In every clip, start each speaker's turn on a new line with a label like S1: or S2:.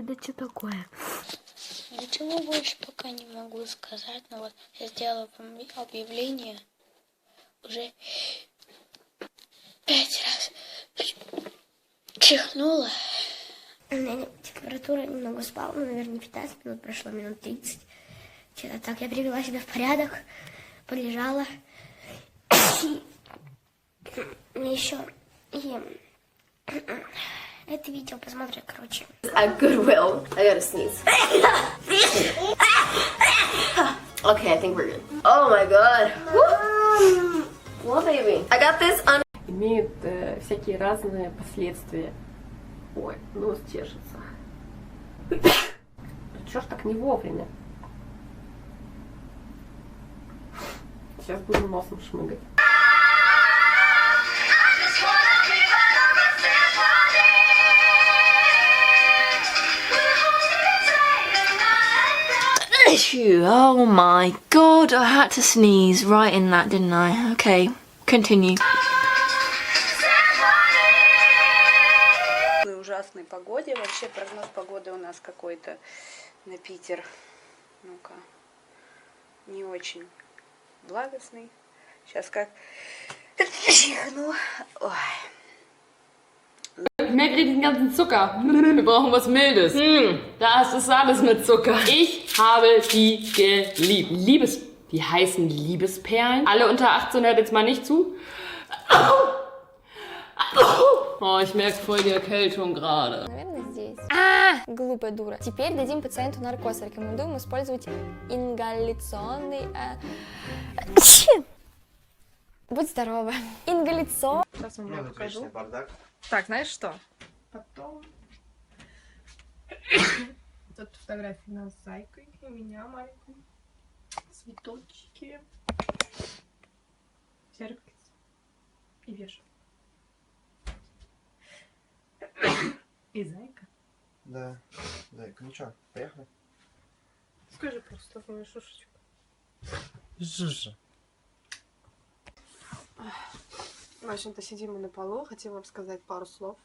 S1: да что такое?
S2: Ничего больше пока не могу сказать, но вот я сделала объявление уже 5 раз чихнула.
S1: У меня температура немного спала, ну, наверное, не 15 минут, прошло минут 30. Что-то так, я привела себя в порядок, полежала. Мне еще и это видео посмотрю, короче.
S3: At Goodwill. I gotta sneeze. Okay, I think we're good. Oh my god. Woo. Well, baby. I got this on...
S4: Имеют всякие разные последствия. Ой, нос чешется. Чё ж так не вовремя? Сейчас буду носом шмыгать.
S5: Oh my god, I had to sneeze right in that, didn't I? Okay, continue.
S6: Ужасной погоде. Вообще прогноз погоды у нас какой-то на Питер. Ну-ка. Не очень благостный. Сейчас как чихну. Ой.
S7: Merkt ihr den ganzen Zucker? Wir brauchen was Mildes. Das ist alles mit Zucker. Ich habe die geliebt. Die heißen Liebesperlen. Alle unter 18 hört jetzt mal nicht zu. Oh, ich merke voll die Erkältung gerade.
S8: Наверное, здесь. Глупая дура. Теперь дадим пациенту наркоз. Рекомендуем использовать ингаляционный... Будь здорова. Ингаляцион...
S6: Сейчас вам покажу.
S9: Так, знаешь что?
S6: Потом. Тут фотографии нас с зайкой и меня маленькую. Цветочки. Зеркальце. И вешалка. И зайка.
S10: Да, зайка. Ну чё, поехали?
S6: Скажи просто мою шушечку.
S10: Жужа.
S6: В общем-то, сидим мы на полу. Хотела вам сказать пару слов.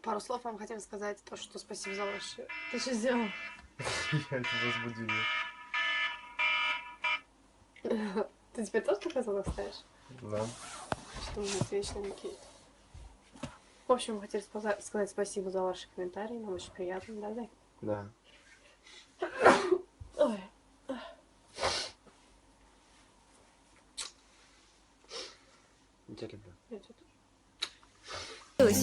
S6: Пару слов вам хотим сказать. То, что спасибо за ваши... Ты что сделал?
S10: Я тебя разбудил.
S6: Ты теперь тоже так глаза ставишь?
S10: Да.
S6: Что у нас вечно такие. В общем, мы хотели сказать спасибо за ваши комментарии. Нам очень приятно, да, Зай?
S10: Да.
S6: Ой.
S10: Я тебя люблю.
S6: Я тебя тоже.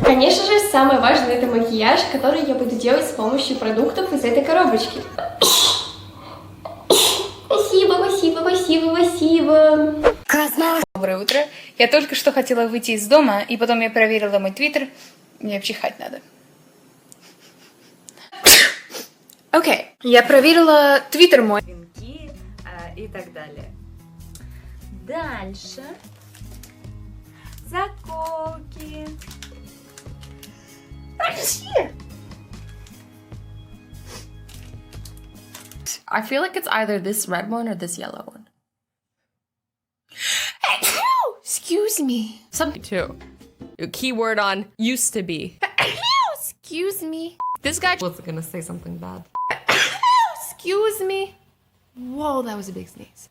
S8: Конечно же, самое важное это макияж, который я буду делать с помощью продуктов из этой коробочки. Спасибо, спасибо, спасибо, спасибо.
S9: Доброе утро. Я только что хотела выйти из дома, и потом я проверила мой твиттер. Мне чихать надо. Окей. Я проверила твиттер мой.
S5: И так далее. Дальше. Заколки.
S7: I feel like it's either this red one or this yellow one.
S9: Excuse me.
S7: Something too. Keyword on used to be.
S9: Excuse me.
S7: This guy was gonna say something bad.
S9: Excuse me.
S7: Whoa, that was a big sneeze.